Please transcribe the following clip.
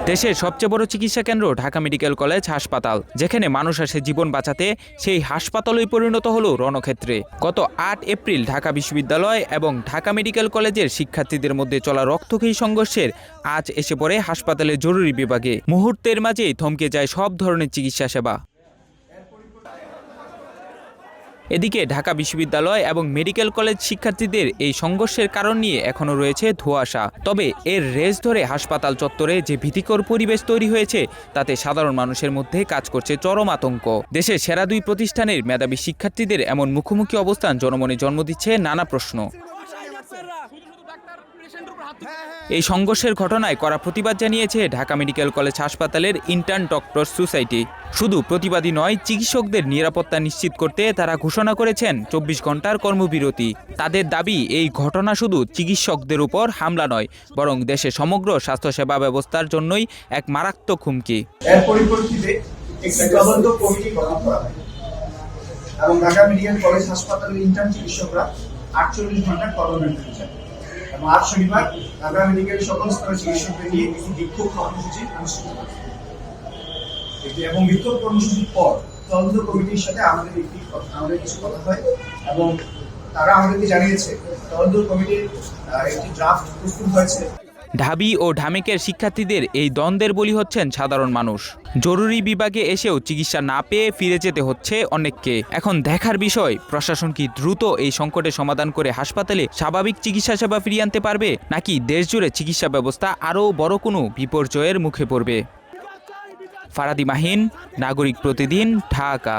দেশের সবচেয়ে বড় চিকিৎসা কেন্দ্র ঢাকা মেডিকেল কলেজ হাসপাতাল, যেখানে মানুষ আসে জীবন বাঁচাতে, সেই হাসপাতালই পরিণত হলো রণক্ষেত্রে। গত ৮ এপ্রিল ঢাকা বিশ্ববিদ্যালয় এবং ঢাকা মেডিকেল কলেজের শিক্ষার্থীদের মধ্যে চলা রক্তক্ষয়ী সংঘর্ষের আজ এসে পড়ে হাসপাতালের জরুরি বিভাগে। মুহূর্তের মাঝেই থমকে যায় সব ধরনের চিকিৎসা সেবা। এদিকে ঢাকা বিশ্ববিদ্যালয় এবং মেডিকেল কলেজ শিক্ষার্থীদের এই সংঘর্ষের কারণ নিয়ে এখনও রয়েছে ধোঁয়াশা। তবে এর রেশ ধরে হাসপাতাল চত্বরে যে ভীতিকর পরিবেশ তৈরি হয়েছে, তাতে সাধারণ মানুষের মধ্যে কাজ করছে চরম আতঙ্ক। দেশের সেরা দুই প্রতিষ্ঠানের মেধাবী শিক্ষার্থীদের এমন মুখোমুখি অবস্থান জনমনে জন্ম দিচ্ছে নানা প্রশ্ন। এই সংঘর্ষের ঘটনায় কড়া প্রতিবাদ জানিয়েছে ঢাকা মেডিকেল কলেজ হাসপাতালের ইন্টার্ন ডক্টর সোসাইটি। শুধু প্রতিবাদী নয়, চিকিৎসকদের নিরাপত্তা নিশ্চিত করতে তারা ঘোষণা করেছেন ২৪ ঘন্টার কর্মবিরতি। তাদের দাবি, এই ঘটনা শুধু চিকিৎসকদের উপর হামলা নয়, বরং দেশের সমগ্র স্বাস্থ্যসেবা ব্যবস্থার জন্যই এক মারাত্মক হুমকি। এর পরিপ্রেক্ষিতে একটি তদন্ত কমিটি গঠন করা হয় এবং ঢাকা মেডিকেল কলেজ হাসপাতালের ইন্টার্ন চিকিৎসকরা ৪৮ ঘন্টার কর্মবিরতি চান এবং আজ শনিবার ঢাকা মেডিকেল সকল স্তরের চিকিৎসকদের নিয়ে একটি বিক্ষোভ কর্মসূচি অনুষ্ঠিত হয় এবং বিক্ষোভ কর্মসূচির পর তদন্ত কমিটির সাথে আমাদের কিছু কথা হয় এবং তারা আমাদেরকে জানিয়েছে তদন্ত কমিটির একটি ড্রাফট প্রস্তুত হয়েছে। ঢাবি ও ঢামেকের শিক্ষার্থীদের এই দ্বন্দ্বের বলি হচ্ছেন সাধারণ মানুষ। জরুরি বিভাগে এসেও চিকিৎসা না পেয়ে ফিরে যেতে হচ্ছে অনেককে। এখন দেখার বিষয়, প্রশাসন কি দ্রুত এই সংকটের সমাধান করে হাসপাতালে স্বাভাবিক চিকিৎসা সেবা ফিরিয়ে আনতে পারবে, নাকি দেশজুড়ে চিকিৎসা ব্যবস্থা আরও বড় কোনো বিপর্যয়ের মুখে পড়বে। ফারাদি মাহিন, নাগরিক প্রতিদিন, ঢাকা।